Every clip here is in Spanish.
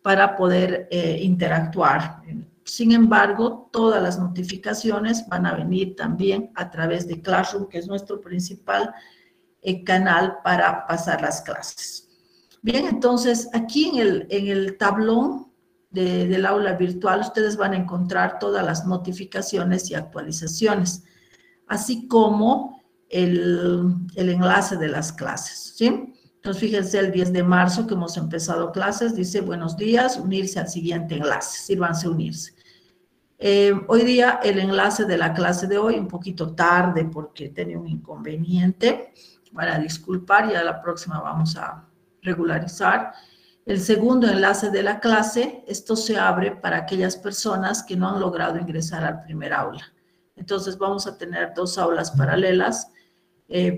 para poder interactuar. Sin embargo, todas las notificaciones van a venir también a través de Classroom, que es nuestro principal canal para pasar las clases. Bien, entonces aquí en el tablón del aula virtual ustedes van a encontrar todas las notificaciones y actualizaciones, así como el enlace de las clases, ¿sí? Entonces, fíjense, el 10 de marzo que hemos empezado clases, dice, buenos días, unirse al siguiente enlace, sírvanse a unirse. Hoy día el enlace de la clase de hoy, un poquito tarde porque tenía un inconveniente, van a disculpar, ya la próxima vamos a regularizar. El segundo enlace de la clase, esto se abre para aquellas personas que no han logrado ingresar al primer aula. Entonces vamos a tener 2 aulas paralelas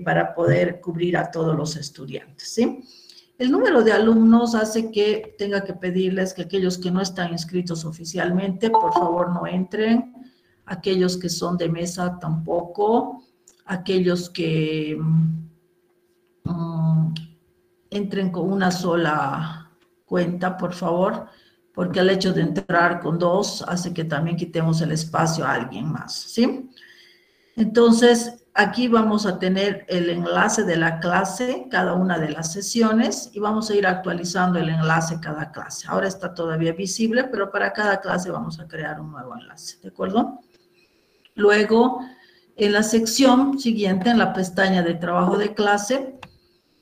para poder cubrir a todos los estudiantes, ¿sí? El número de alumnos hace que tenga que pedirles que aquellos que no están inscritos oficialmente, por favor no entren, aquellos que son de mesa tampoco, aquellos que entren con una sola cuenta, por favor, porque el hecho de entrar con 2 hace que también quitemos el espacio a alguien más, ¿sí? Entonces, aquí vamos a tener el enlace de la clase, cada una de las sesiones, y vamos a ir actualizando el enlace cada clase. Ahora está todavía visible, pero para cada clase vamos a crear un nuevo enlace, ¿de acuerdo? Luego, en la sección siguiente, en la pestaña de trabajo de clase,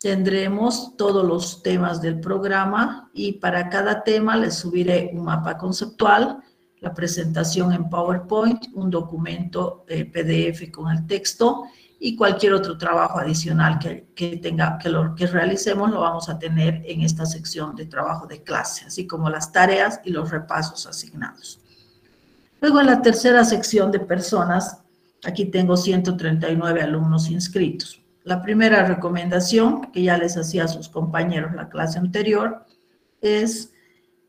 tendremos todos los temas del programa y para cada tema les subiré un mapa conceptual, la presentación en PowerPoint, un documento PDF con el texto y cualquier otro trabajo adicional que realicemos lo vamos a tener en esta sección de trabajo de clase, así como las tareas y los repasos asignados. Luego en la tercera sección de personas, aquí tengo 139 alumnos inscritos. La primera recomendación que ya les hacía a sus compañeros la clase anterior es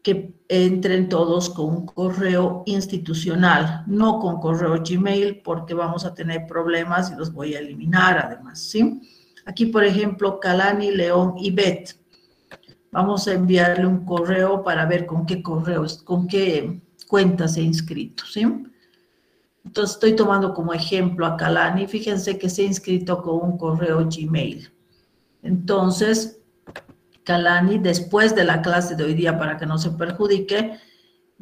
que entren todos con un correo institucional, no con correo Gmail, porque vamos a tener problemas y los voy a eliminar además, ¿sí? Aquí, por ejemplo, Kalani, León y Bet. Vamos a enviarle un correo para ver con qué cuenta se ha inscrito, ¿sí? Entonces, estoy tomando como ejemplo a Kalani. Fíjense que se ha inscrito con un correo Gmail. Entonces, Kalani, después de la clase de hoy día, para que no se perjudique,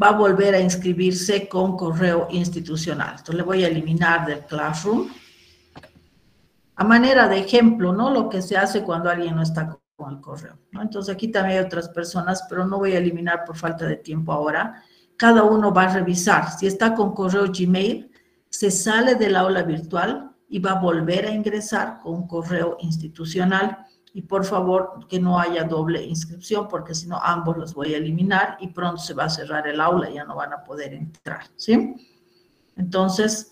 va a volver a inscribirse con correo institucional. Entonces, le voy a eliminar del Classroom. A manera de ejemplo, ¿no? Lo que se hace cuando alguien no está con el correo, ¿no? Entonces, aquí también hay otras personas, pero no voy a eliminar por falta de tiempo ahora. Cada uno va a revisar. Si está con correo Gmail, se sale del aula virtual y va a volver a ingresar con un correo institucional. Y por favor, que no haya doble inscripción, porque si no, ambos los voy a eliminar y pronto se va a cerrar el aula y ya no van a poder entrar, ¿sí? Entonces,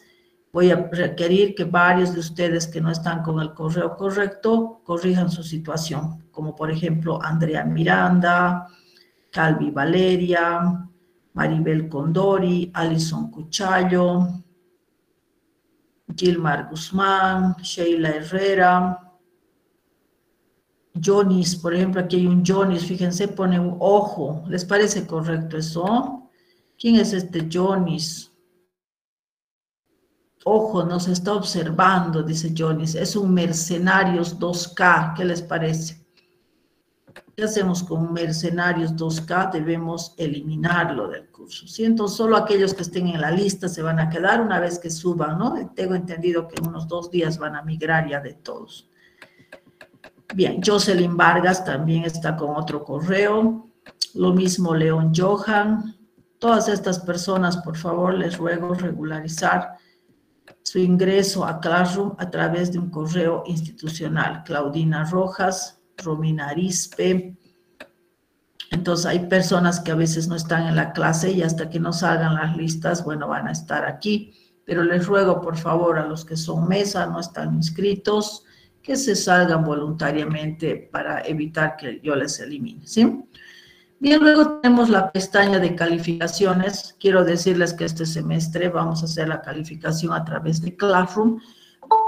voy a requerir que varios de ustedes que no están con el correo correcto corrijan su situación, como por ejemplo Andrea Miranda, Calvi Valeria, Maribel Condori, Alison Cuchayo, Gilmar Guzmán, Sheila Herrera, Jonis, por ejemplo, aquí hay un Jonis, fíjense, pone un ojo. ¿Les parece correcto eso? ¿Quién es este Jonis? Ojo, nos está observando, dice Jonis. Es un Mercenarios 2K, ¿qué les parece? ¿Qué hacemos con Mercenarios 2K? Debemos eliminarlo del curso, ¿sí? Entonces, solo aquellos que estén en la lista se van a quedar una vez que suban, ¿no? Tengo entendido que en unos 2 días van a migrar ya de todos. Bien, Jocelyn Vargas también está con otro correo. Lo mismo León Johan. Todas estas personas, por favor, les ruego regularizar su ingreso a Classroom a través de un correo institucional. Claudina Rojas, Romina Arispe. Entonces, hay personas que a veces no están en la clase y hasta que no salgan las listas, bueno, van a estar aquí. Pero les ruego, por favor, a los que son mesa, no están inscritos, que se salgan voluntariamente para evitar que yo les elimine, ¿sí? Bien, luego tenemos la pestaña de calificaciones. Quiero decirles que este semestre vamos a hacer la calificación a través de Classroom.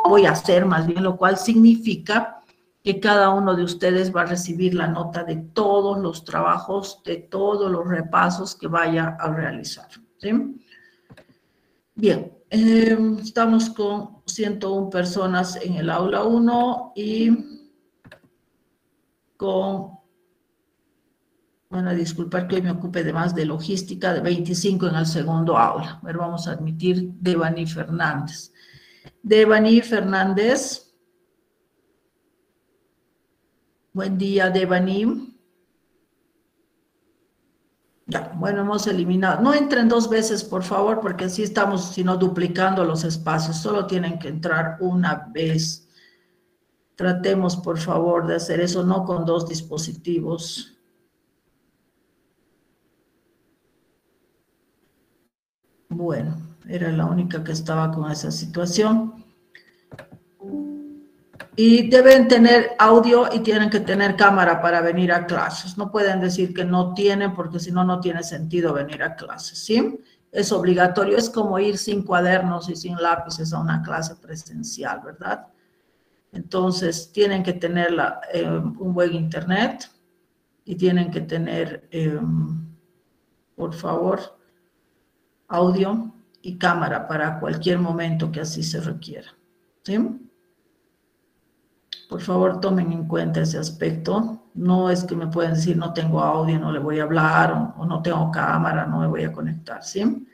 Voy a hacer más bien, lo cual significa que cada uno de ustedes va a recibir la nota de todos los trabajos, de todos los repasos que vaya a realizar, ¿sí? Bien, estamos con 101 personas en el aula 1 y con, bueno, disculpar que hoy me ocupe de más de logística, de 25 en el segundo aula. A ver, vamos a admitir Devani Fernández. Devani Fernández. Buen día, Devani. Ya, bueno, hemos eliminado. No entren 2 veces, por favor, porque así estamos, sino duplicando los espacios. Solo tienen que entrar una vez. Tratemos, por favor, de hacer eso, no con 2 dispositivos. Bueno, era la única que estaba con esa situación. Y deben tener audio y tienen que tener cámara para venir a clases. No pueden decir que no tienen, porque si no, no tiene sentido venir a clases, ¿sí? Es obligatorio, es como ir sin cuadernos y sin lápices a una clase presencial, ¿verdad? Entonces, tienen que tener un buen internet y tienen que tener, por favor, audio y cámara para cualquier momento que así se requiera, ¿sí? Por favor, tomen en cuenta ese aspecto. No es que me pueden decir no tengo audio, no le voy a hablar, o no tengo cámara, no me voy a conectar, ¿sí?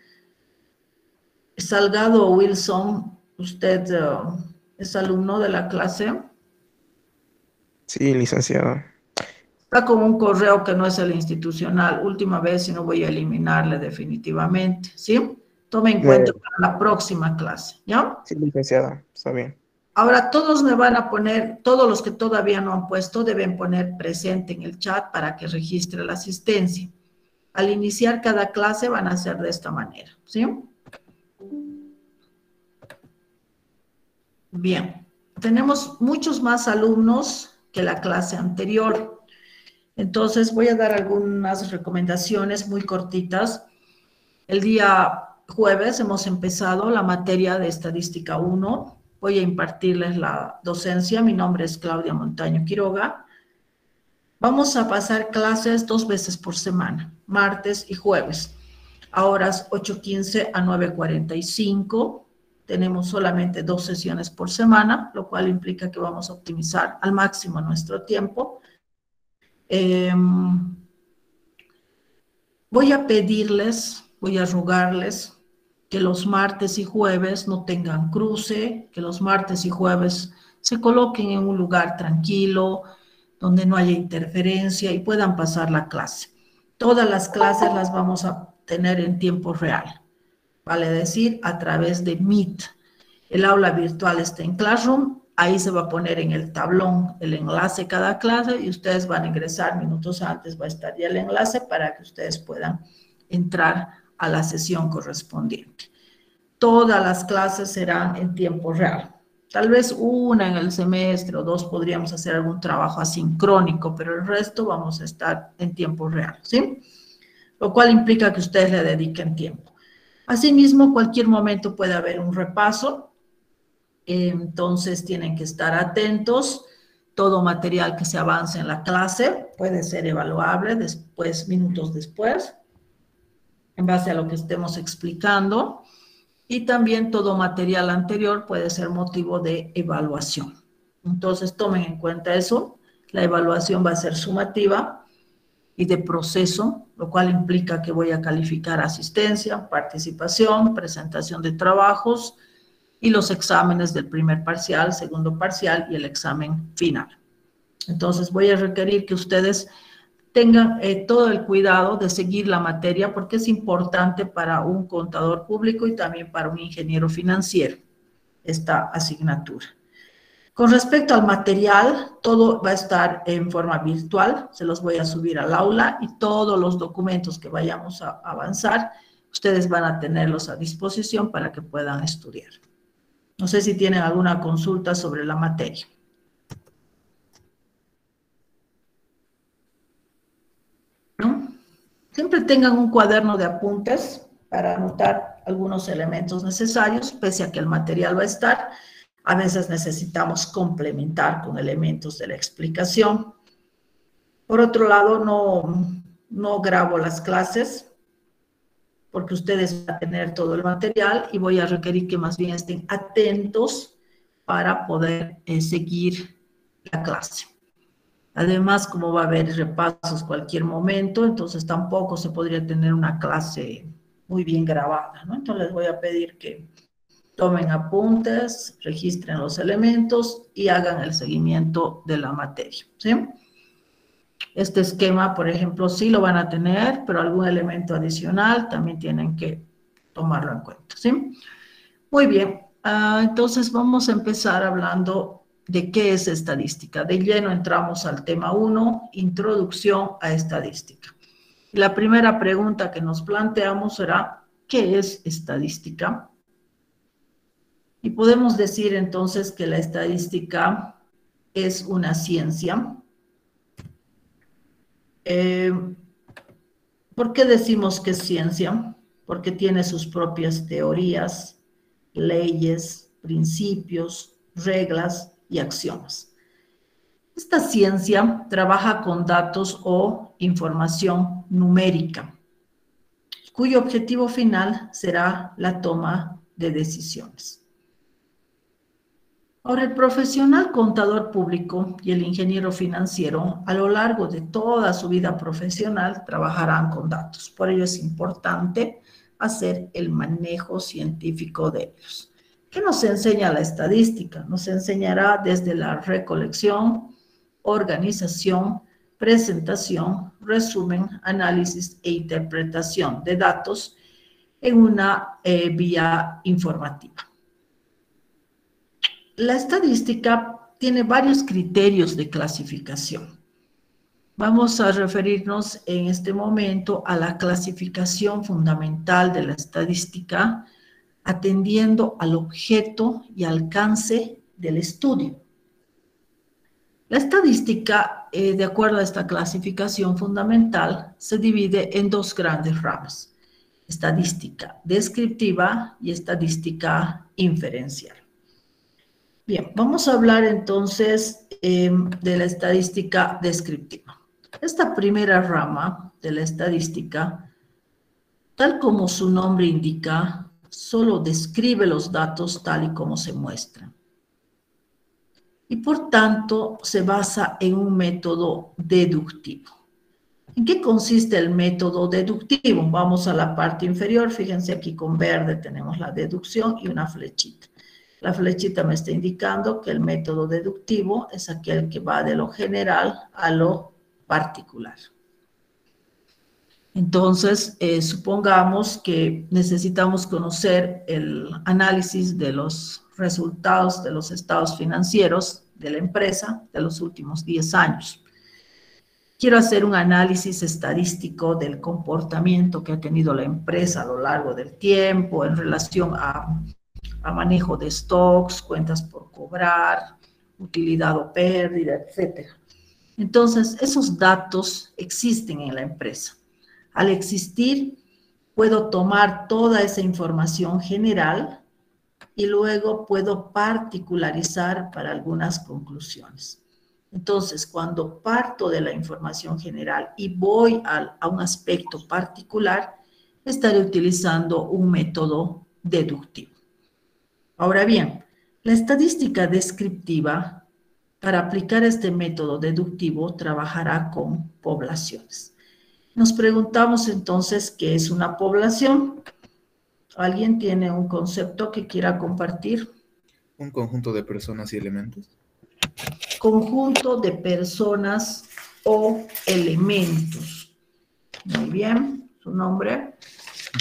Salgado Wilson, ¿usted es alumno de la clase? Sí, licenciada. Está con un correo que no es el institucional. Última vez y no voy a eliminarle definitivamente, ¿sí? Tome en cuenta para la próxima clase, ¿ya? Sí, licenciada, está bien. Ahora todos me van a poner, todos los que todavía no han puesto deben poner presente en el chat para que registre la asistencia. Al iniciar cada clase van a hacer de esta manera, ¿sí? Bien, tenemos muchos más alumnos que la clase anterior. Entonces voy a dar algunas recomendaciones muy cortitas. El día jueves hemos empezado la materia de Estadística 1. Voy a impartirles la docencia. Mi nombre es Claudia Montaño Quiroga. Vamos a pasar clases 2 veces por semana, martes y jueves, a horas 8:15 a 9:45. Tenemos solamente 2 sesiones por semana, lo cual implica que vamos a optimizar al máximo nuestro tiempo. Voy a pedirles, voy a rogarles que los martes y jueves no tengan cruce, que los martes y jueves se coloquen en un lugar tranquilo, donde no haya interferencia y puedan pasar la clase. Todas las clases las vamos a tener en tiempo real, vale decir, a través de Meet. El aula virtual está en Classroom, ahí se va a poner en el tablón el enlace cada clase y ustedes van a ingresar minutos antes, va a estar ya el enlace para que ustedes puedan entrar a la sesión correspondiente. Todas las clases serán en tiempo real. Tal vez una en el semestre o 2 podríamos hacer algún trabajo asincrónico, pero el resto vamos a estar en tiempo real, ¿sí? Lo cual implica que ustedes le dediquen tiempo. Asimismo, cualquier momento puede haber un repaso, entonces tienen que estar atentos. Todo material que se avance en la clase puede ser evaluable después, minutos después, en base a lo que estemos explicando. Y también todo material anterior puede ser motivo de evaluación. Entonces, tomen en cuenta eso. La evaluación va a ser sumativa y de proceso, lo cual implica que voy a calificar asistencia, participación, presentación de trabajos y los exámenes del primer parcial, segundo parcial y el examen final. Entonces, voy a requerir que ustedes tengan todo el cuidado de seguir la materia porque es importante para un contador público y también para un ingeniero financiero esta asignatura. Con respecto al material, todo va a estar en forma virtual, se los voy a subir al aula y todos los documentos que vayamos a avanzar, ustedes van a tenerlos a disposición para que puedan estudiar. No sé si tienen alguna consulta sobre la materia. ¿No? Siempre tengan un cuaderno de apuntes para anotar algunos elementos necesarios, pese a que el material va a estar. A veces necesitamos complementar con elementos de la explicación. Por otro lado, no grabo las clases porque ustedes van a tener todo el material y voy a requerir que más bien estén atentos para poder seguir la clase. Además, como va a haber repasos cualquier momento, entonces tampoco se podría tener una clase muy bien grabada, ¿no? Entonces les voy a pedir que tomen apuntes, registren los elementos y hagan el seguimiento de la materia, ¿sí? Este esquema, por ejemplo, sí lo van a tener, pero algún elemento adicional también tienen que tomarlo en cuenta, ¿sí? Muy bien, entonces vamos a empezar hablando de qué es estadística. De lleno entramos al tema 1, introducción a estadística. La primera pregunta que nos planteamos será, ¿qué es estadística? Y podemos decir entonces que la estadística es una ciencia. ¿Por qué decimos que es ciencia? Porque tiene sus propias teorías, leyes, principios, reglas y axiomas. Esta ciencia trabaja con datos o información numérica, cuyo objetivo final será la toma de decisiones. Ahora, el profesional contador público y el ingeniero financiero, a lo largo de toda su vida profesional, trabajarán con datos. Por ello es importante hacer el manejo científico de ellos. ¿Qué nos enseña la estadística? Nos enseñará desde la recolección, organización, presentación, resumen, análisis e interpretación de datos en una vía informativa. La estadística tiene varios criterios de clasificación. Vamos a referirnos en este momento a la clasificación fundamental de la estadística, atendiendo al objeto y alcance del estudio. La estadística, de acuerdo a esta clasificación fundamental, se divide en dos grandes ramas: estadística descriptiva y estadística inferencial. Bien, vamos a hablar entonces de la estadística descriptiva. Esta primera rama de la estadística, tal como su nombre indica, solo describe los datos tal y como se muestran. Y por tanto, se basa en un método deductivo. ¿En qué consiste el método deductivo? Vamos a la parte inferior, fíjense aquí con verde tenemos la deducción y una flechita. La flechita me está indicando que el método deductivo es aquel que va de lo general a lo particular. Entonces, supongamos que necesitamos conocer el análisis de los resultados de los estados financieros de la empresa de los últimos 10 años. Quiero hacer un análisis estadístico del comportamiento que ha tenido la empresa a lo largo del tiempo en relación a manejo de stocks, cuentas por cobrar, utilidad o pérdida, etc. Entonces, esos datos existen en la empresa. Al existir, puedo tomar toda esa información general y luego puedo particularizar para algunas conclusiones. Entonces, cuando parto de la información general y voy a un aspecto particular, estaré utilizando un método deductivo. Ahora bien, la estadística descriptiva, para aplicar este método deductivo, trabajará con poblaciones. Nos preguntamos entonces, ¿qué es una población? ¿Alguien tiene un concepto que quiera compartir? Un conjunto de personas y elementos. Conjunto de personas o elementos. Muy bien, ¿su nombre?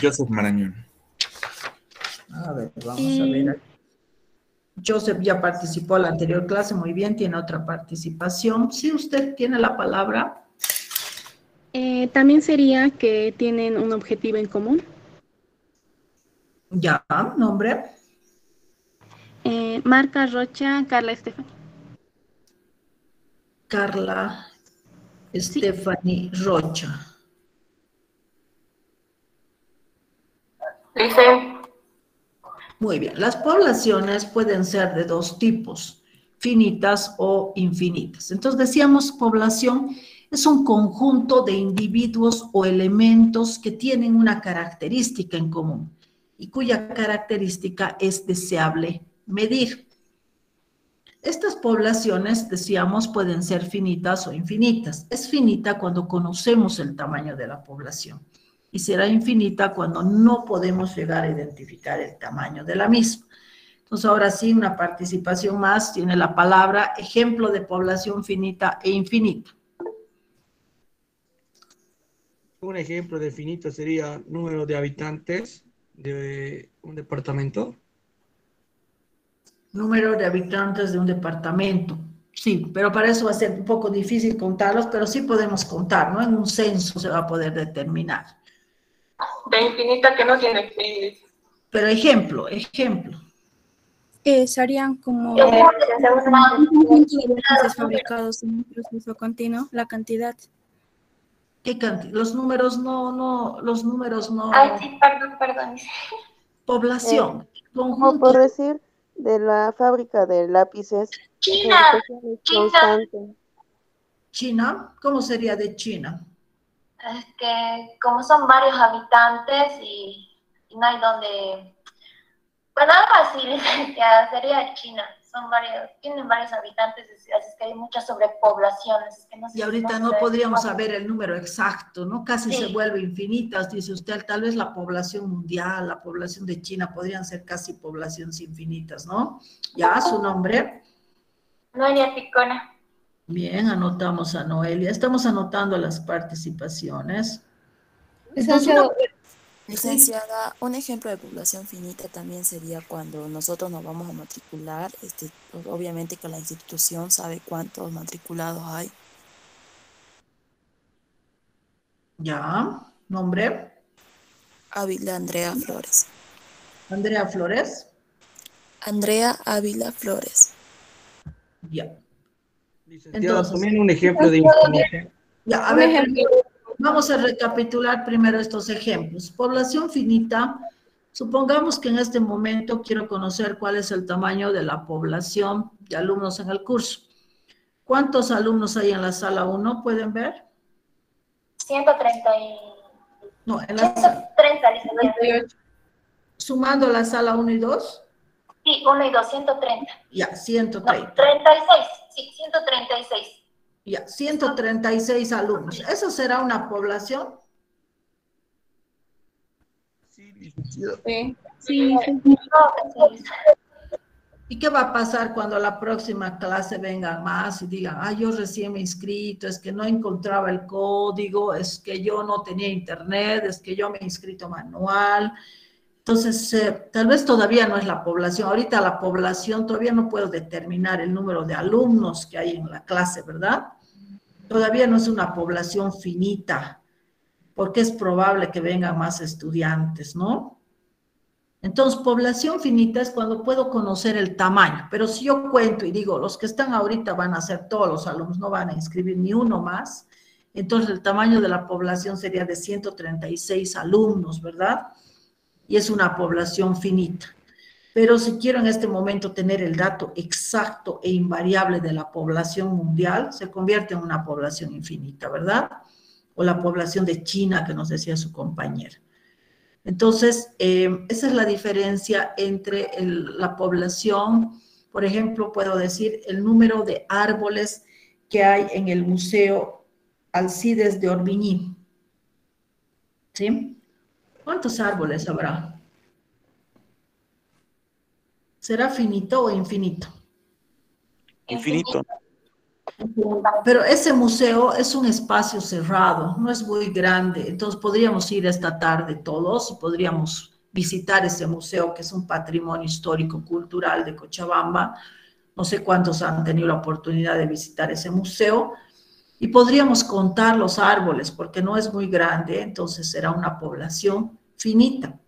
Joseph Marañón. A ver, vamos a ver. Joseph ya participó en la anterior clase, muy bien, tiene otra participación. Sí, usted tiene la palabra. También sería que tienen un objetivo en común. Ya, nombre. Marca Rocha, Carla Estefani. Carla Sí. Estefani Rocha. Dice. Muy bien, las poblaciones pueden ser de dos tipos, finitas o infinitas. Entonces decíamos población es un conjunto de individuos o elementos que tienen una característica en común y cuya característica es deseable medir. Estas poblaciones, decíamos, pueden ser finitas o infinitas. Es finita cuando conocemos el tamaño de la población y será infinita cuando no podemos llegar a identificar el tamaño de la misma. Entonces, ahora sí, una participación más, tiene la palabra ejemplo de población finita e infinita. Un ejemplo de finito sería número de habitantes de un departamento. Número de habitantes de un departamento. Sí, pero para eso va a ser un poco difícil contarlos, pero sí podemos contar, ¿no? En un censo se va a poder determinar. De infinita que no tiene fin. Pero ejemplo. Serían como el conjunto de lápices fabricados en un proceso continuo, la cantidad. ¿Qué cantidad? Los números no. Ay, sí, perdón. Población, Como conjunto. por decir, de la fábrica de lápices, China. constante. China, ¿cómo sería de China? Es que como son varios habitantes y no hay donde... Bueno, algo así, licenciada, sería China. Tienen varios habitantes, así es que hay mucha sobrepoblación. Es que no sé Y ahorita no podríamos saber el número exacto, ¿no? Casi Sí. se vuelve infinita, dice usted, tal vez la población mundial, la población de China podrían ser casi poblaciones infinitas, ¿no? Ya, su nombre. Noelia Picona. Bien, anotamos a Noelia. Estamos anotando las participaciones. Entonces, Licenciada, un ejemplo de población finita también sería cuando nosotros nos vamos a matricular, pues, obviamente que la institución sabe cuántos matriculados hay. ya, nombre. Ávila Andrea Flores. Andrea Flores. Andrea Ávila Flores. Ya. Licenciada, Entonces, también un ejemplo de información. Ya, a ver, vamos a recapitular primero estos ejemplos. Población finita, supongamos que en este momento quiero conocer cuál es el tamaño de la población de alumnos en el curso. ¿Cuántos alumnos hay en la sala 1? ¿Pueden ver? 130 No, en la 130, licenciada. Sumando la sala 1 y 2. Sí, 1 y 2, 130. Ya, 130. No, 36, sí, 136. Ya, 136 alumnos. ¿Eso será una población? Sí, licenciada. Sí. ¿Y qué va a pasar cuando la próxima clase vengan más y digan, ah, yo recién me he inscrito, es que no encontraba el código, es que yo no tenía internet, es que yo me he inscrito manual? Entonces, tal vez todavía no es la población. Ahorita la población todavía no puedo determinar el número de alumnos que hay en la clase, ¿verdad? Todavía no es una población finita, porque es probable que vengan más estudiantes, ¿no? Entonces, población finita es cuando puedo conocer el tamaño, pero si yo cuento y digo, los que están ahorita van a ser todos los alumnos, no van a inscribir ni uno más, entonces el tamaño de la población sería de 136 alumnos, ¿verdad? Y es una población finita. Pero si quiero en este momento tener el dato exacto e invariable de la población mundial, se convierte en una población infinita, ¿verdad? O la población de China, que nos decía su compañera. Entonces, esa es la diferencia entre la población. Por ejemplo, puedo decir el número de árboles que hay en el Museo Alcides de Orbigny. ¿Sí? ¿Cuántos árboles habrá? ¿Será finito o infinito? Infinito. Pero ese museo es un espacio cerrado, no es muy grande, entonces podríamos ir esta tarde todos y podríamos visitar ese museo que es un patrimonio histórico cultural de Cochabamba. No sé cuántos han tenido la oportunidad de visitar ese museo y podríamos contar los árboles porque no es muy grande, entonces será una población finita.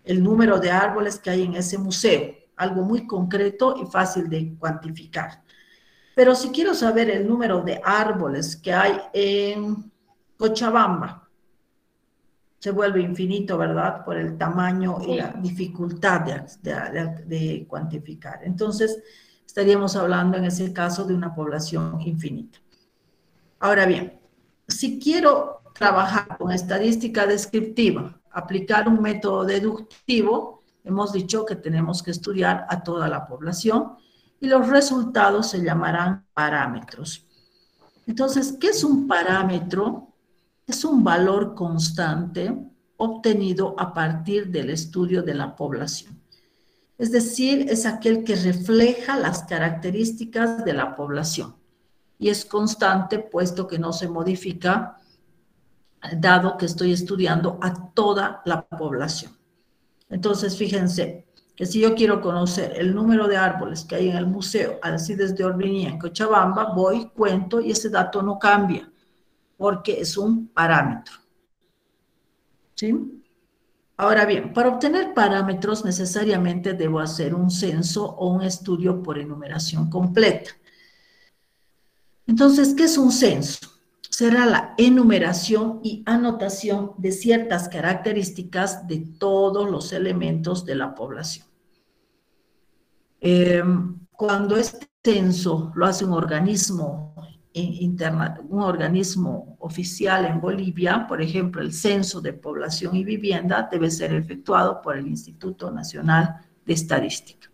El número de árboles que hay en ese museo, algo muy concreto y fácil de cuantificar. Pero si quiero saber el número de árboles que hay en Cochabamba, se vuelve infinito, ¿verdad? Por el tamaño y la dificultad de cuantificar. Entonces, estaríamos hablando en ese caso de una población infinita. Ahora bien, si quiero trabajar con estadística descriptiva, aplicar un método deductivo, hemos dicho que tenemos que estudiar a toda la población y los resultados se llamarán parámetros. Entonces, ¿qué es un parámetro? Es un valor constante obtenido a partir del estudio de la población. Es decir, es aquel que refleja las características de la población y es constante puesto que no se modifica dado que estoy estudiando a toda la población. Entonces, fíjense que si yo quiero conocer el número de árboles que hay en el Museo Alcides de Orbinía en Cochabamba, voy, cuento y ese dato no cambia porque es un parámetro. ¿Sí? Ahora bien, para obtener parámetros necesariamente debo hacer un censo o un estudio por enumeración completa. Entonces, ¿qué es un censo? Será la enumeración y anotación de ciertas características de todos los elementos de la población. Cuando este censo lo hace un organismo un organismo oficial en Bolivia, por ejemplo, el Censo de Población y Vivienda, debe ser efectuado por el Instituto Nacional de Estadística.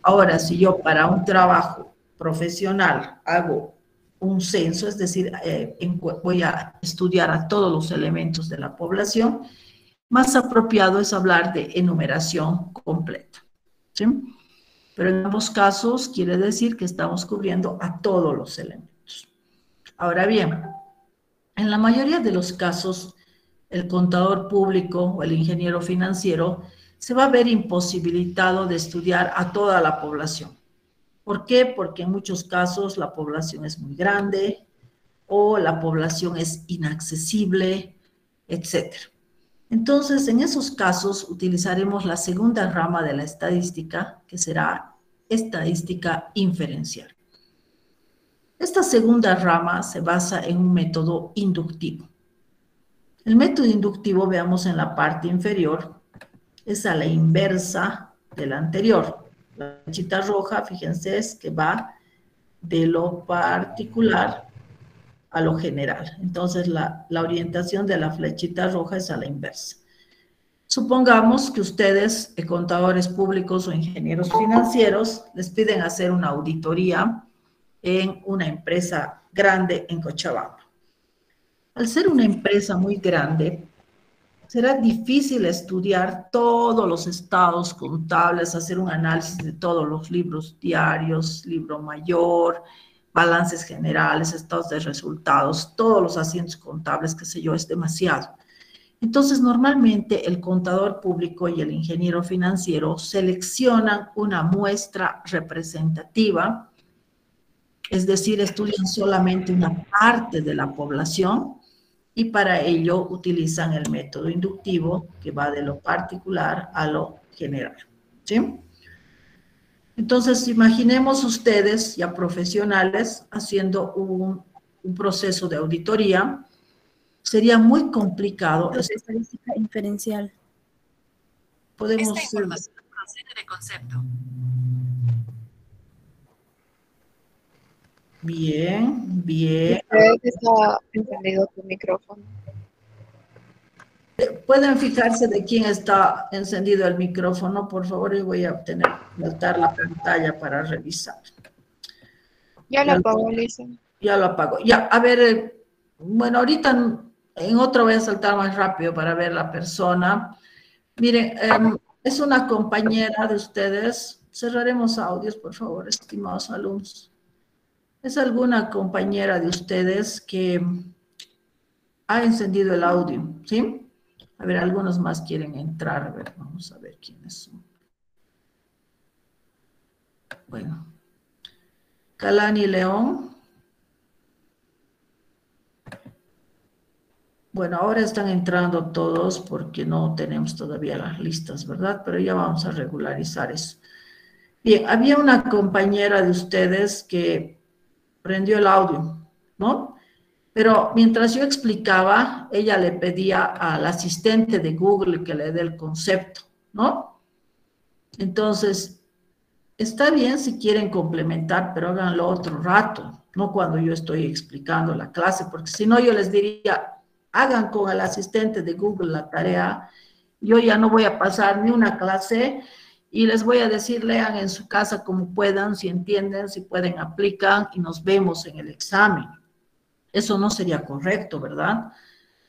Ahora, si yo para un trabajo profesional hago un censo, es decir, voy a estudiar a todos los elementos de la población, más apropiado es hablar de enumeración completa, ¿sí? Pero en ambos casos quiere decir que estamos cubriendo a todos los elementos. Ahora bien, en la mayoría de los casos, el contador público o el ingeniero financiero se va a ver imposibilitado de estudiar a toda la población. ¿Por qué? Porque en muchos casos la población es muy grande o la población es inaccesible, etc. Entonces, en esos casos utilizaremos la segunda rama de la estadística, que será estadística inferencial. Esta segunda rama se basa en un método inductivo. El método inductivo, veamos en la parte inferior, es a la inversa de la anterior. La flechita roja, fíjense, es que va de lo particular a lo general. Entonces, la orientación de la flechita roja es a la inversa. Supongamos que ustedes, contadores públicos o ingenieros financieros, les piden hacer una auditoría en una empresa grande en Cochabamba. Al ser una empresa muy grande, será difícil estudiar todos los estados contables, hacer un análisis de todos los libros diarios, libro mayor, balances generales, estados de resultados, todos los asientos contables, qué sé yo, es demasiado. Entonces, normalmente el contador público y el ingeniero financiero seleccionan una muestra representativa, es decir, estudian solamente una parte de la población y para ello utilizan el método inductivo que va de lo particular a lo general, ¿sí? Entonces, imaginemos ustedes ya profesionales haciendo un proceso de auditoría. Sería muy complicado. Estadística inferencial. Podemos Esta información procede de concepto. Bien, bien. Creo que está encendido tu micrófono. Pueden fijarse de quién está encendido el micrófono, por favor, y voy a saltar la pantalla para revisar. Ya lo apagó, Lisa. Ya lo apago. Ya, a ver, bueno, ahorita en otro voy a saltar más rápido para ver la persona. Miren, es una compañera de ustedes. Cerraremos audios, por favor, estimados alumnos. Es alguna compañera de ustedes que ha encendido el audio, ¿sí? A ver, algunos más quieren entrar. A ver, vamos a ver quiénes son. Bueno. Kalani León. Bueno, ahora están entrando todos porque no tenemos todavía las listas, ¿verdad? Pero ya vamos a regularizar eso. Bien, había una compañera de ustedes que prendió el audio, ¿no? Pero mientras yo explicaba, ella le pedía al asistente de Google que le dé el concepto, ¿no? Entonces, está bien si quieren complementar, pero háganlo otro rato, no cuando yo estoy explicando la clase, porque si no yo les diría, hagan con el asistente de Google la tarea, yo ya no voy a pasar ni una clase y les voy a decir, lean en su casa como puedan, si entienden, si pueden, aplican y nos vemos en el examen. Eso no sería correcto, ¿verdad?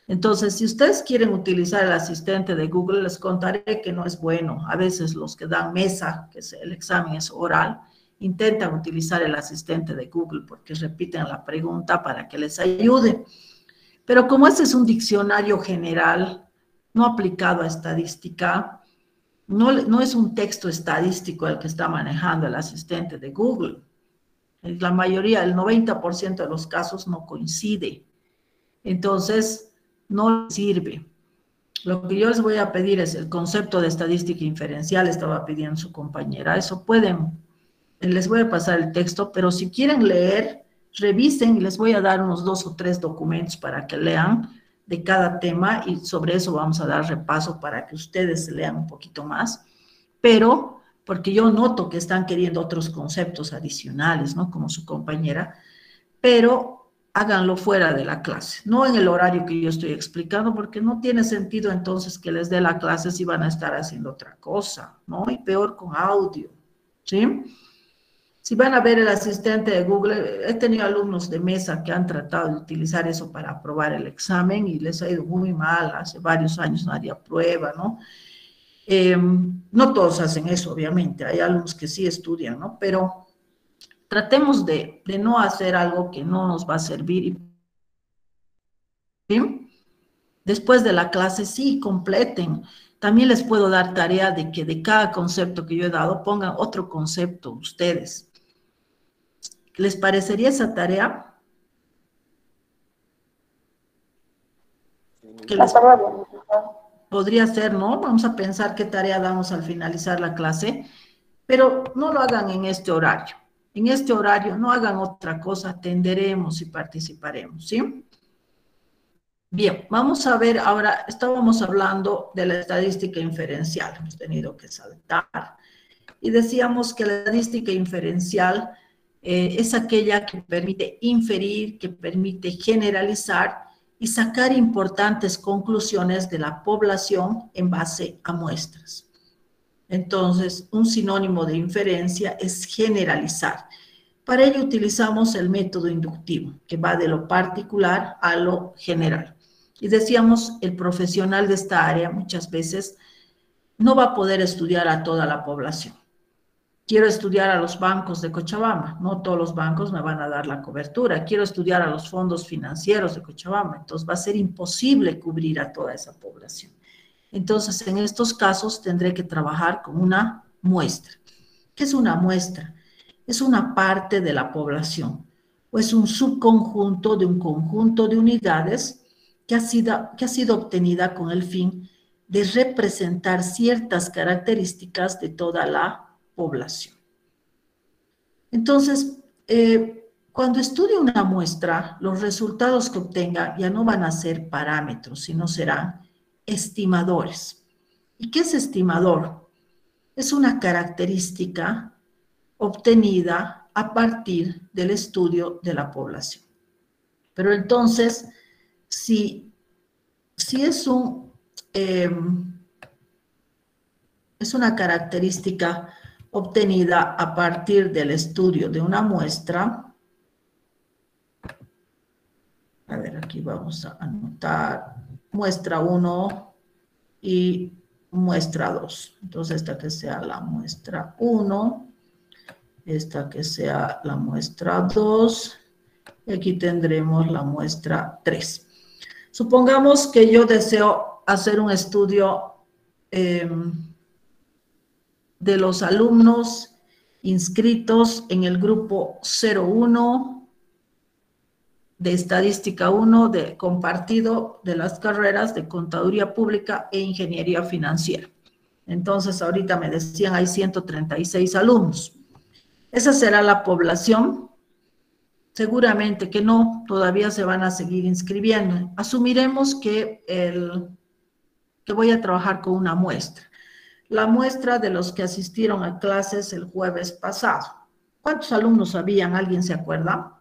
Entonces, si ustedes quieren utilizar el asistente de Google, les contaré que no es bueno. A veces los que dan mesa, que el examen es oral, intentan utilizar el asistente de Google porque repiten la pregunta para que les ayude. Pero como este es un diccionario general, no aplicado a estadística, no es un texto estadístico el que está manejando el asistente de Google. La mayoría, el 90% de los casos no coincide. Entonces, no sirve. Lo que yo les voy a pedir es el concepto de estadística inferencial, estaba pidiendo su compañera, eso pueden, les voy a pasar el texto, pero si quieren leer, revisen y les voy a dar unos 2 o 3 documentos para que lean de cada tema y sobre eso vamos a dar repaso para que ustedes lean un poquito más, pero porque yo noto que están queriendo otros conceptos adicionales, ¿no? Como su compañera, pero háganlo fuera de la clase, no en el horario que yo estoy explicando, porque no tiene sentido entonces que les dé la clase si van a estar haciendo otra cosa, ¿no? Y peor con audio, ¿sí? Si van a ver el asistente de Google, he tenido alumnos de mesa que han tratado de utilizar eso para aprobar el examen y les ha ido muy mal, hace varios años nadie aprueba, ¿no? No todos hacen eso, obviamente, hay alumnos que sí estudian, ¿no? Pero tratemos de no hacer algo que no nos va a servir. ¿Sí? Después de la clase, sí, completen. También les puedo dar tarea de que de cada concepto que yo he dado, pongan otro concepto ustedes. ¿Les parecería esa tarea? Que les podría ser, ¿no? Vamos a pensar qué tarea damos al finalizar la clase, pero no lo hagan en este horario. En este horario no hagan otra cosa, atenderemos y participaremos, ¿sí? Bien, vamos a ver ahora, estábamos hablando de la estadística inferencial, hemos tenido que saltar, y decíamos que la estadística inferencial es aquella que permite inferir, que permite generalizar y sacar importantes conclusiones de la población en base a muestras. Entonces, un sinónimo de inferencia es generalizar. Para ello utilizamos el método inductivo, que va de lo particular a lo general. Y decíamos, el profesional de esta área muchas veces no va a poder estudiar a toda la población. Quiero estudiar a los bancos de Cochabamba, no todos los bancos me van a dar la cobertura. Quiero estudiar a los fondos financieros de Cochabamba, entonces va a ser imposible cubrir a toda esa población. Entonces, en estos casos tendré que trabajar con una muestra. ¿Qué es una muestra? Es una parte de la población, o es un subconjunto de un conjunto de unidades que ha sido obtenida con el fin de representar ciertas características de toda la población. Entonces, cuando estudie una muestra, los resultados que obtenga ya no van a ser parámetros, sino serán estimadores. ¿Y qué es estimador? Es una característica obtenida a partir del estudio de la población. Pero entonces, si es una característica obtenida a partir del estudio de una muestra, a ver, aquí vamos a anotar muestra 1 y muestra 2. Entonces, esta que sea la muestra 1, esta que sea la muestra 2, y aquí tendremos la muestra 3. Supongamos que yo deseo hacer un estudio de los alumnos inscritos en el grupo 01 de Estadística 1 compartido de las carreras de Contaduría Pública e Ingeniería Financiera. Entonces, ahorita me decían, hay 136 alumnos. Esa será la población seguramente que no, todavía se van a seguir inscribiendo. Asumiremos que voy a trabajar con una muestra. La muestra de los que asistieron a clases el jueves pasado. ¿Cuántos alumnos habían? ¿Alguien se acuerda?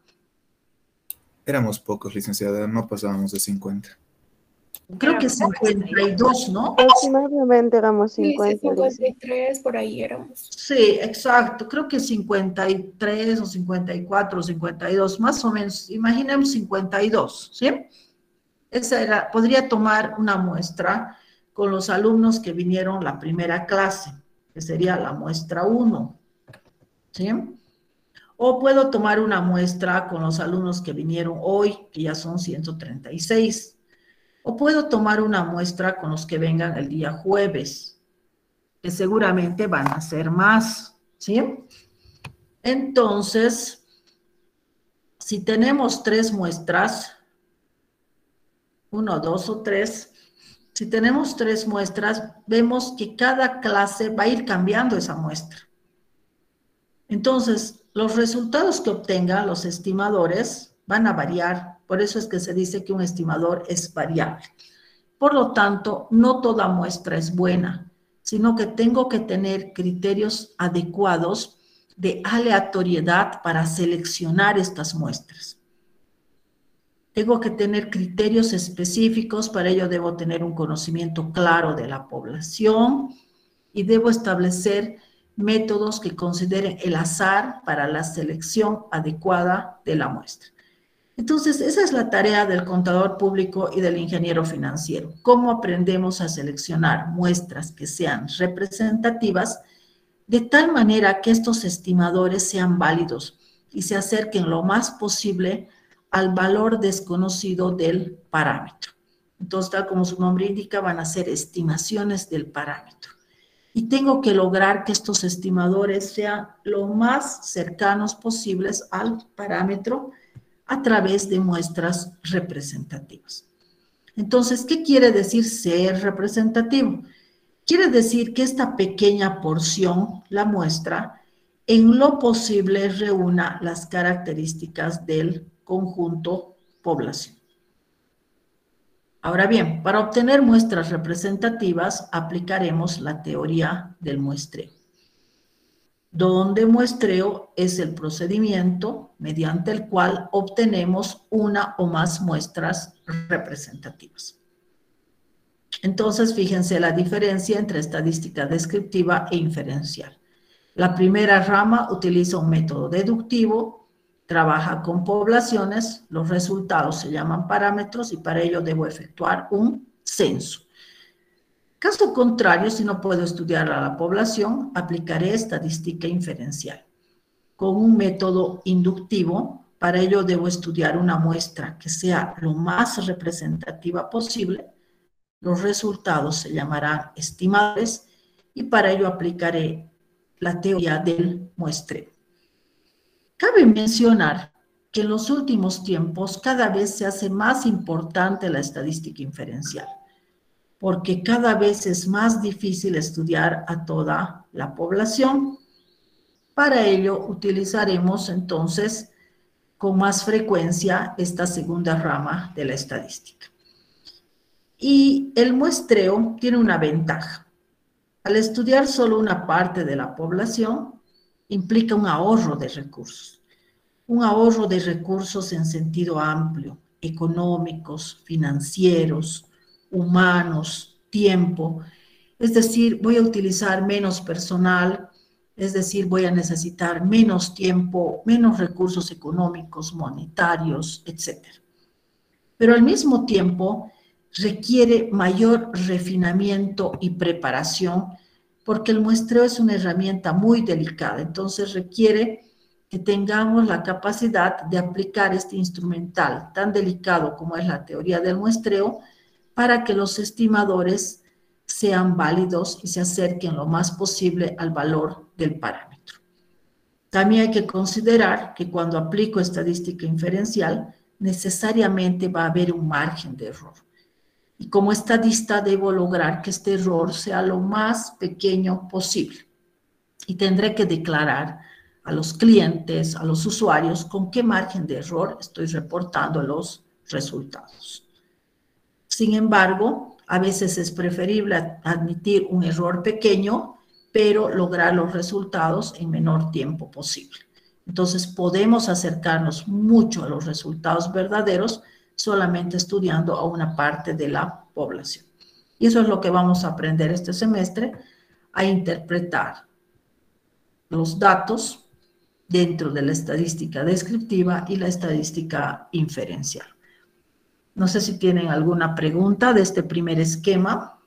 Éramos pocos, licenciada, no pasábamos de 50. Creo que 52, ¿no? Aproximadamente éramos 50. 53, por ahí éramos. Sí, exacto. Creo que 53 o 54 o 52, más o menos. Imaginemos 52, ¿sí? Esa era, podría tomar una muestra con los alumnos que vinieron la primera clase, que sería la muestra 1, ¿sí? O puedo tomar una muestra con los alumnos que vinieron hoy, que ya son 136. O puedo tomar una muestra con los que vengan el día jueves, que seguramente van a ser más, ¿sí? Entonces, si tenemos 3 muestras, 1, 2 o 3, si tenemos 3 muestras, vemos que cada clase va a ir cambiando esa muestra. Entonces, los resultados que obtengan los estimadores van a variar. Por eso es que se dice que un estimador es variable. Por lo tanto, no toda muestra es buena, sino que tengo que tener criterios adecuados de aleatoriedad para seleccionar estas muestras. Tengo que tener criterios específicos, para ello debo tener un conocimiento claro de la población y debo establecer métodos que consideren el azar para la selección adecuada de la muestra. Entonces, esa es la tarea del contador público y del ingeniero financiero. ¿Cómo aprendemos a seleccionar muestras que sean representativas de tal manera que estos estimadores sean válidos y se acerquen lo más posible al valor desconocido del parámetro? Entonces, tal como su nombre indica, van a ser estimaciones del parámetro. Y tengo que lograr que estos estimadores sean lo más cercanos posibles al parámetro a través de muestras representativas. Entonces, ¿qué quiere decir ser representativo? Quiere decir que esta pequeña porción, la muestra, en lo posible reúna las características del conjunto población. Ahora bien, para obtener muestras representativas, aplicaremos la teoría del muestreo, donde muestreo es el procedimiento mediante el cual obtenemos una o más muestras representativas. Entonces, fíjense la diferencia entre estadística descriptiva e inferencial. La primera rama utiliza un método deductivo, trabaja con poblaciones, los resultados se llaman parámetros y para ello debo efectuar un censo. Caso contrario, si no puedo estudiar a la población, aplicaré estadística inferencial. Con un método inductivo, para ello debo estudiar una muestra que sea lo más representativa posible. Los resultados se llamarán estimadores y para ello aplicaré la teoría del muestreo. Cabe mencionar que en los últimos tiempos cada vez se hace más importante la estadística inferencial, porque cada vez es más difícil estudiar a toda la población. Para ello utilizaremos entonces con más frecuencia esta segunda rama de la estadística. Y el muestreo tiene una ventaja. Al estudiar solo una parte de la población, implica un ahorro de recursos. Un ahorro de recursos en sentido amplio, económicos, financieros, humanos, tiempo. Es decir, voy a utilizar menos personal, es decir, voy a necesitar menos tiempo, menos recursos económicos, monetarios, etc. Pero al mismo tiempo requiere mayor refinamiento y preparación porque el muestreo es una herramienta muy delicada, entonces requiere que tengamos la capacidad de aplicar este instrumental tan delicado como es la teoría del muestreo para que los estimadores sean válidos y se acerquen lo más posible al valor del parámetro. También hay que considerar que cuando aplico estadística inferencial, necesariamente va a haber un margen de error. Y como estadista debo lograr que este error sea lo más pequeño posible. Y tendré que declarar a los clientes, a los usuarios, con qué margen de error estoy reportando los resultados. Sin embargo, a veces es preferible admitir un error pequeño, pero lograr los resultados en menor tiempo posible. Entonces, podemos acercarnos mucho a los resultados verdaderos solamente estudiando a una parte de la población. Y eso es lo que vamos a aprender este semestre, a interpretar los datos dentro de la estadística descriptiva y la estadística inferencial. No sé si tienen alguna pregunta de este primer esquema.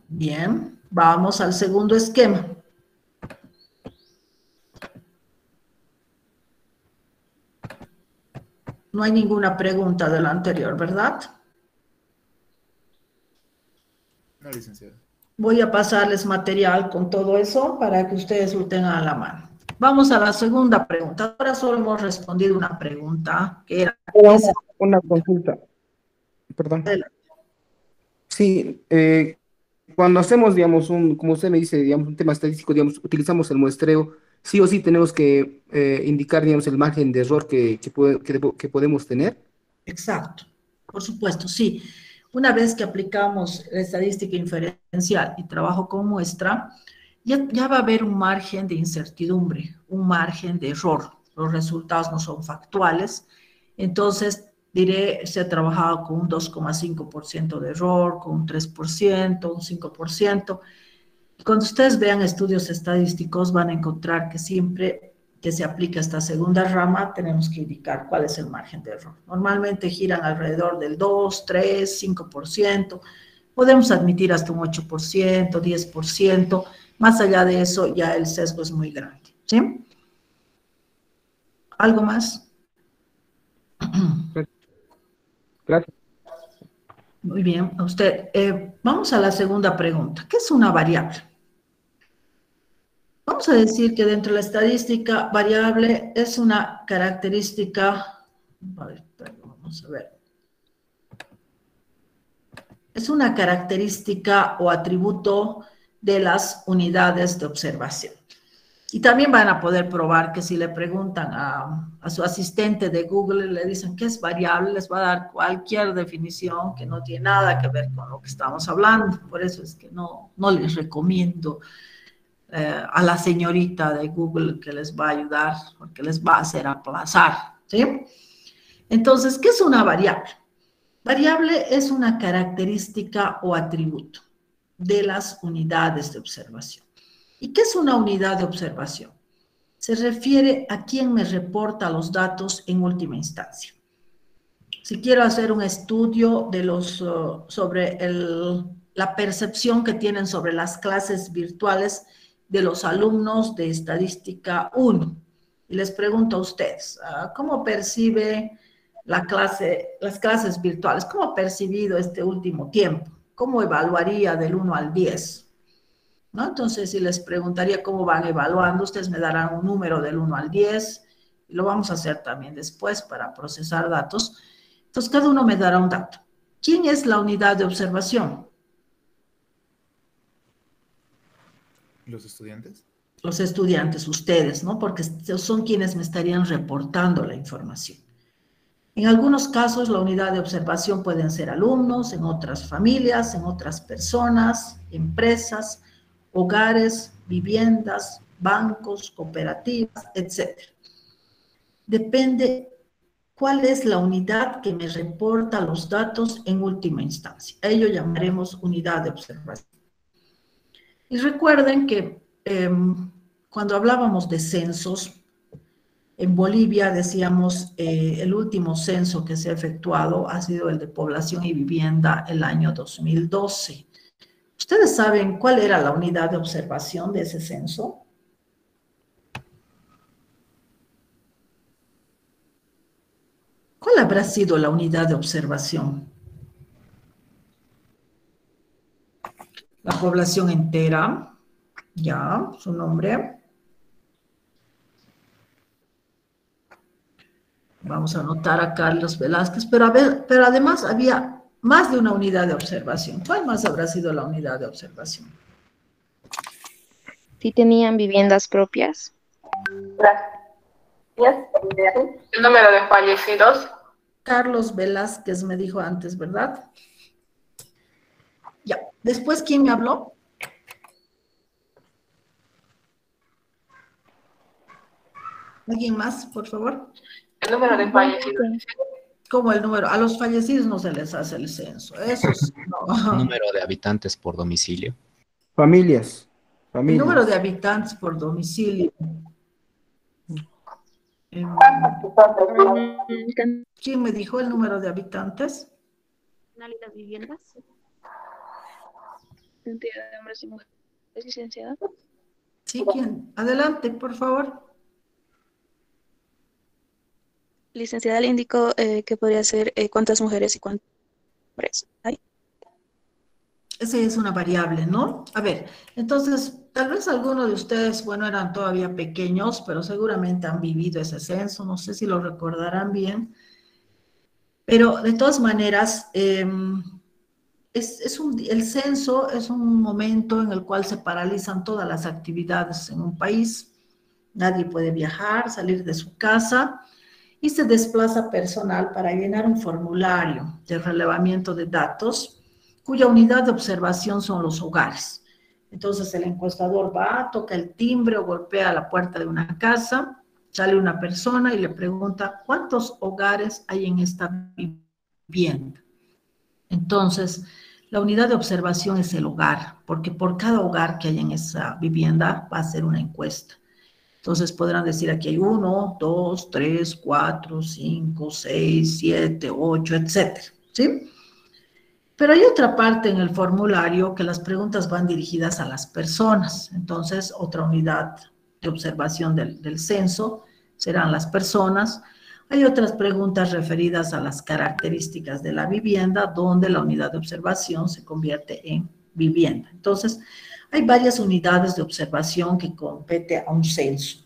Bien, vamos al segundo esquema. No hay ninguna pregunta de la anterior, ¿verdad? No, licenciada. Voy a pasarles material con todo eso para que ustedes lo tengan a la mano. Vamos a la segunda pregunta. Ahora solo hemos respondido una pregunta que era... Una consulta. Perdón. Adelante. Sí, cuando hacemos, digamos, como usted me dice, digamos, un tema estadístico, digamos, utilizamos el muestreo, sí o sí tenemos que indicar, digamos, el margen de error que podemos tener. Exacto, por supuesto, sí. Una vez que aplicamos la estadística inferencial y trabajo con muestra, ya va a haber un margen de incertidumbre, un margen de error. Los resultados no son factuales, entonces diré, se ha trabajado con un 2,5% de error, con un 3%, un 5%. Cuando ustedes vean estudios estadísticos van a encontrar que siempre que se aplica esta segunda rama tenemos que indicar cuál es el margen de error. Normalmente giran alrededor del 2, 3, 5%. Podemos admitir hasta un 8%, 10%. Más allá de eso ya el sesgo es muy grande. ¿Sí? ¿Algo más? Gracias. Muy bien, a usted. Vamos a la segunda pregunta. ¿Qué es una variable? Vamos a decir que dentro de la estadística, variable es una característica, vamos a ver. Es una característica o atributo de las unidades de observación. Y también van a poder probar que si le preguntan a su asistente de Google, le dicen qué es variable, les va a dar cualquier definición que no tiene nada que ver con lo que estamos hablando. Por eso es que no les recomiendo a la señorita de Google que les va a ayudar, porque les va a hacer aplazar, ¿sí? Entonces, ¿qué es una variable? Variable es una característica o atributo de las unidades de observación. ¿Y qué es una unidad de observación? Se refiere a quien me reporta los datos en última instancia. Si quiero hacer un estudio de sobre la percepción que tienen sobre las clases virtuales de los alumnos de Estadística 1, y les pregunto a ustedes, ¿cómo percibe las clases virtuales? ¿Cómo ha percibido este último tiempo? ¿Cómo evaluaría del 1 al 10? ¿No? Entonces, si les preguntaría cómo van evaluando, ustedes me darán un número del 1 al 10, y lo vamos a hacer también después para procesar datos. Entonces, cada uno me dará un dato. ¿Quién es la unidad de observación? ¿Los estudiantes? Los estudiantes, ustedes, ¿no? Porque son quienes me estarían reportando la información. En algunos casos, la unidad de observación pueden ser alumnos, en otras familias, en otras personas, empresas, hogares, viviendas, bancos, cooperativas, etc. Depende cuál es la unidad que me reporta los datos en última instancia. A ello llamaremos unidad de observación. Y recuerden que cuando hablábamos de censos, en Bolivia decíamos el último censo que se ha efectuado ha sido el de población y vivienda el año 2012. ¿Ustedes saben cuál era la unidad de observación de ese censo? ¿Cuál habrá sido la unidad de observación? La población entera, ya, su nombre. Vamos a anotar a Carlos Velázquez, pero además había más de una unidad de observación. ¿Cuál más habrá sido la unidad de observación? Si tenían viviendas propias. El número de fallecidos. Carlos Velázquez me dijo antes, ¿verdad? Ya. Después, ¿quién me habló? ¿Alguien más, por favor? El número de fallecidos. ¿Cómo el número? A los fallecidos no se les hace el censo. Eso es, no. Número de habitantes por domicilio. Familias. El número de habitantes por domicilio. ¿Quién me dijo el número de habitantes? ¿Las viviendas? Cantidad de hombres y mujeres, licenciada. Sí, ¿quién? Adelante, por favor. Licenciada, le indico que podría ser cuántas mujeres y cuántos hombres hay. Esa es una variable, ¿no? A ver, entonces, tal vez algunos de ustedes, bueno, eran todavía pequeños, pero seguramente han vivido ese censo, no sé si lo recordarán bien, pero de todas maneras, el censo es un momento en el cual se paralizan todas las actividades en un país, nadie puede viajar, salir de su casa, y se desplaza personal para llenar un formulario de relevamiento de datos, cuya unidad de observación son los hogares. Entonces el encuestador va, toca el timbre o golpea la puerta de una casa, sale una persona y le pregunta ¿cuántos hogares hay en esta vivienda? Entonces, la unidad de observación es el hogar, porque por cada hogar que hay en esa vivienda va a ser una encuesta. Entonces podrán decir aquí hay 1, 2, 3, 4, 5, 6, 7, 8, etcétera, ¿sí? Pero hay otra parte en el formulario que las preguntas van dirigidas a las personas. Entonces, otra unidad de observación del censo serán las personas. Hay otras preguntas referidas a las características de la vivienda, donde la unidad de observación se convierte en vivienda. Entonces, hay varias unidades de observación que compete a un censo.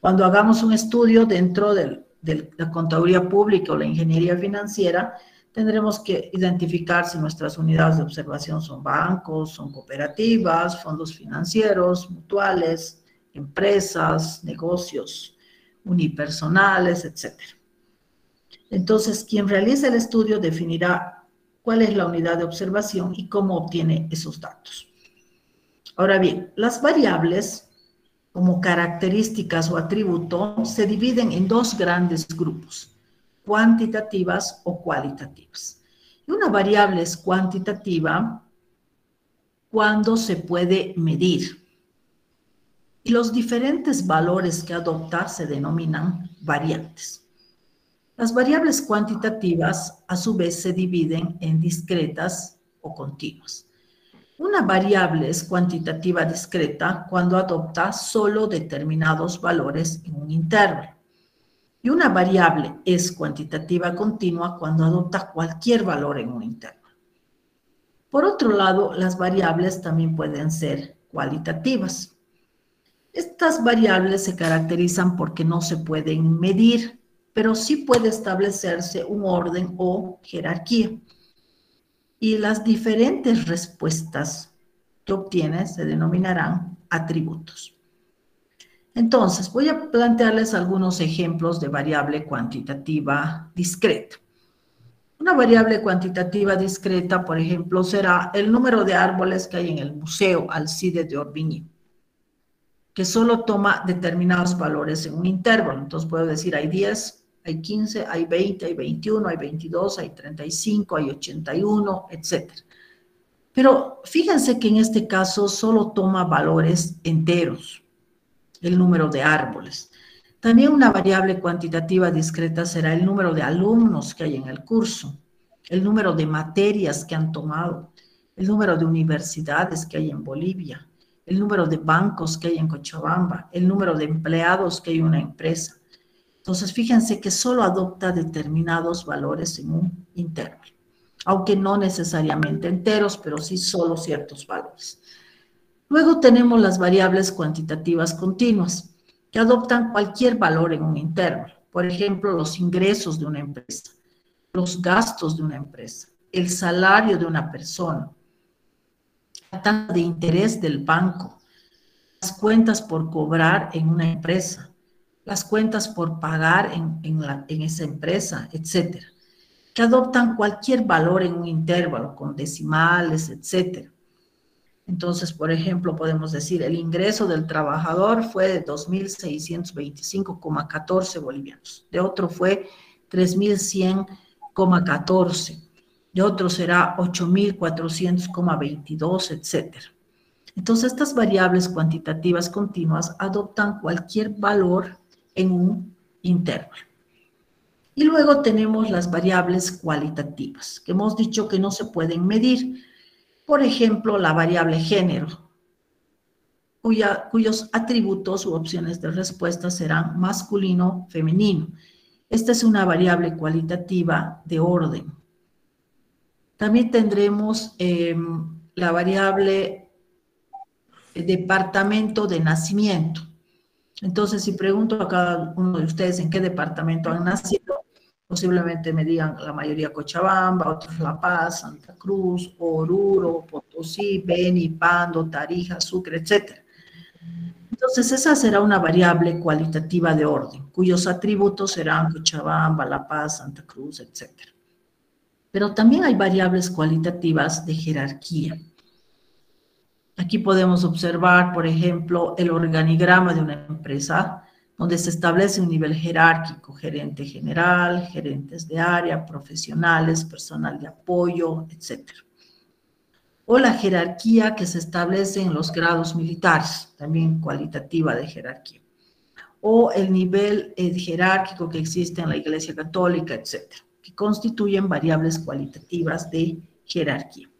Cuando hagamos un estudio dentro de la contaduría pública o la ingeniería financiera, tendremos que identificar si nuestras unidades de observación son bancos, son cooperativas, fondos financieros, mutuales, empresas, negocios unipersonales, etc. Entonces, quien realice el estudio definirá cuál es la unidad de observación y cómo obtiene esos datos. Ahora bien, las variables, como características o atributos, se dividen en dos grandes grupos, cuantitativas o cualitativas. Y una variable es cuantitativa cuando se puede medir. Y los diferentes valores que adopta se denominan variantes. Las variables cuantitativas, a su vez, se dividen en discretas o continuas. Una variable es cuantitativa discreta cuando adopta solo determinados valores en un intervalo. Y una variable es cuantitativa continua cuando adopta cualquier valor en un intervalo. Por otro lado, las variables también pueden ser cualitativas. Estas variables se caracterizan porque no se pueden medir, pero sí puede establecerse un orden o jerarquía. Y las diferentes respuestas que obtienes se denominarán atributos. Entonces, voy a plantearles algunos ejemplos de variable cuantitativa discreta. Una variable cuantitativa discreta, por ejemplo, será el número de árboles que hay en el Museo Alcide de Orbigny, que solo toma determinados valores en un intervalo. Entonces, puedo decir hay 10, hay 15, hay 20, hay 21, hay 22, hay 35, hay 81, etc. Pero fíjense que en este caso solo toma valores enteros, el número de árboles. También una variable cuantitativa discreta será el número de alumnos que hay en el curso, el número de materias que han tomado, el número de universidades que hay en Bolivia, el número de bancos que hay en Cochabamba, el número de empleados que hay en una empresa. Entonces, fíjense que solo adopta determinados valores en un intervalo, aunque no necesariamente enteros, pero sí solo ciertos valores. Luego tenemos las variables cuantitativas continuas, que adoptan cualquier valor en un intervalo. Por ejemplo, los ingresos de una empresa, los gastos de una empresa, el salario de una persona, la tasa de interés del banco, las cuentas por cobrar en una empresa, las cuentas por pagar en esa empresa, etcétera, que adoptan cualquier valor en un intervalo con decimales, etcétera. Entonces, por ejemplo, podemos decir el ingreso del trabajador fue de 2.625,14 bolivianos, de otro fue 3.100,14, de otro será 8.400,22, etcétera. Entonces, estas variables cuantitativas continuas adoptan cualquier valor en un intervalo. Y luego tenemos las variables cualitativas, que hemos dicho que no se pueden medir. Por ejemplo, la variable género, cuyos atributos u opciones de respuesta serán masculino, femenino. Esta es una variable cualitativa de orden. También tendremos la variable departamento de nacimiento. Entonces, si pregunto a cada uno de ustedes en qué departamento han nacido, posiblemente me digan la mayoría Cochabamba, otros La Paz, Santa Cruz, Oruro, Potosí, Beni, Pando, Tarija, Sucre, etc. Entonces, esa será una variable cualitativa de orden, cuyos atributos serán Cochabamba, La Paz, Santa Cruz, etc. Pero también hay variables cualitativas de jerarquía. Aquí podemos observar, por ejemplo, el organigrama de una empresa, donde se establece un nivel jerárquico, gerente general, gerentes de área, profesionales, personal de apoyo, etc. O la jerarquía que se establece en los grados militares, también cualitativa de jerarquía. O el nivel jerárquico que existe en la Iglesia Católica, etc., que constituyen variables cualitativas de jerarquía.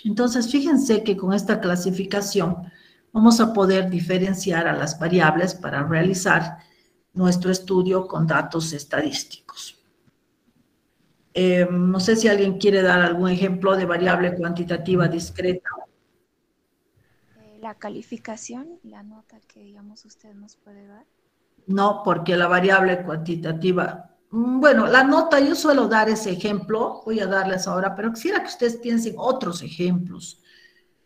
Entonces, fíjense que con esta clasificación vamos a poder diferenciar a las variables para realizar nuestro estudio con datos estadísticos. No sé si alguien quiere dar algún ejemplo de variable cuantitativa discreta. La calificación, la nota que, digamos, usted nos puede dar. No, porque la variable cuantitativa... Bueno, la nota, yo suelo dar ese ejemplo, voy a darles ahora, pero quisiera que ustedes piensen otros ejemplos.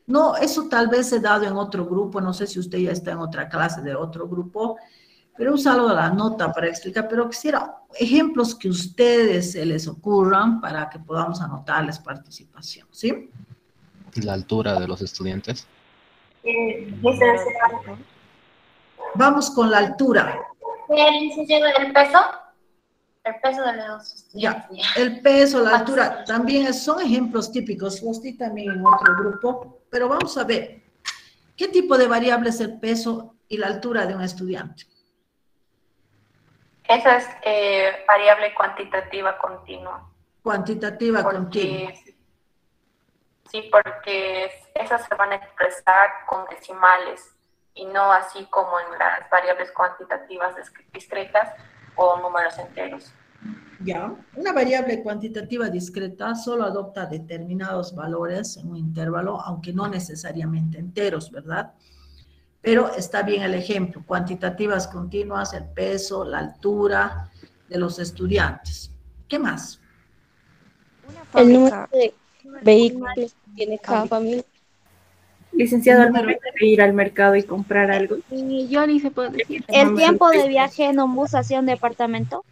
No, eso tal vez he dado en otro grupo, no sé si usted ya está en otra clase de otro grupo, pero he usado la nota para explicar, pero quisiera ejemplos que a ustedes se les ocurran para que podamos anotarles participación, ¿sí? La altura de los estudiantes. Vamos con la altura. ¿El peso? El peso de los estudiantes. Ya, el peso, la altura, también son ejemplos típicos, los di también en otro grupo, pero vamos a ver, ¿qué tipo de variable es el peso y la altura de un estudiante? Esa es variable cuantitativa continua. Cuantitativa continua. Sí, porque esas se van a expresar con decimales y no así como en las variables cuantitativas discretas o números enteros. Ya, una variable cuantitativa discreta solo adopta determinados valores en un intervalo, aunque no necesariamente enteros, ¿verdad? Pero está bien el ejemplo, cuantitativas continuas, el peso, la altura de los estudiantes. ¿Qué más? El número de vehículos que tiene cada familia. Licenciado, ¿al momento de ir al mercado y comprar algo? Yo ni se puede decir. ¿El tiempo de viaje en un bus hacia un departamento?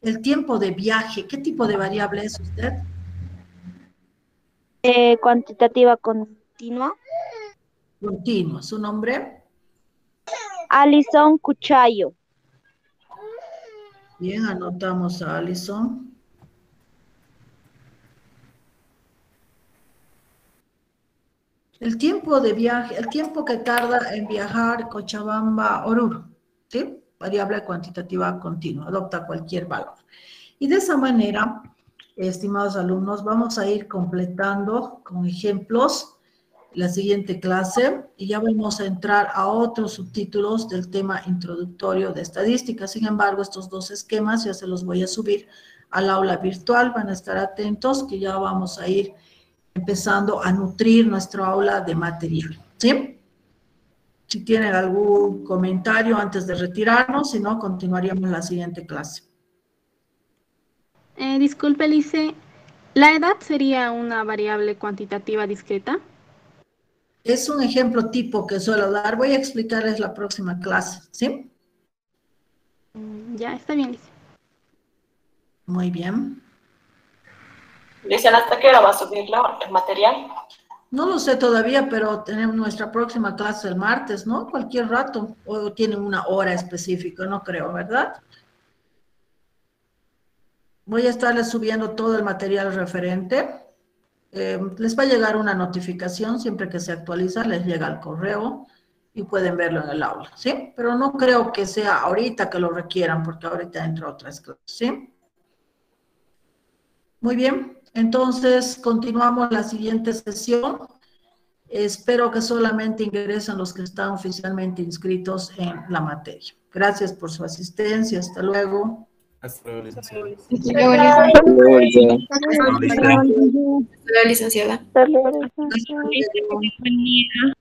El tiempo de viaje, ¿qué tipo de variable es usted? Cuantitativa continua. Continua, ¿su nombre? Alison Cuchayo. Bien, anotamos a Alison. El tiempo de viaje, el tiempo que tarda en viajar Cochabamba, Oruro, ¿sí? Variable cuantitativa continua, adopta cualquier valor. Y de esa manera, estimados alumnos, vamos a ir completando con ejemplos la siguiente clase y ya vamos a entrar a otros subtítulos del tema introductorio de estadística. Sin embargo, estos dos esquemas ya se los voy a subir al aula virtual, van a estar atentos que ya vamos a ir empezando a nutrir nuestro aula de material, ¿sí? Si tienen algún comentario antes de retirarnos, si no, continuaríamos la siguiente clase. Disculpe, Lice, ¿La edad sería una variable cuantitativa discreta? Es un ejemplo tipo que suelo dar. Voy a explicarles la próxima clase, ¿sí? Ya, está bien, Lice. Muy bien. Dicen, ¿hasta qué hora va a subir el material? No lo sé todavía, pero tenemos nuestra próxima clase el martes, ¿no? Cualquier rato. O tienen una hora específica, no creo, ¿verdad? Voy a estarles subiendo todo el material referente. Les va a llegar una notificación, siempre que se actualiza, les llega al correo y pueden verlo en el aula, ¿sí? Pero no creo que sea ahorita que lo requieran, porque ahorita entra otras clases, ¿sí? Muy bien, entonces continuamos la siguiente sesión. Espero que solamente ingresen los que están oficialmente inscritos en la materia. Gracias por su asistencia, hasta luego. Hasta luego, licenciada. Licenciada. Hasta luego, licenciada. Buen día.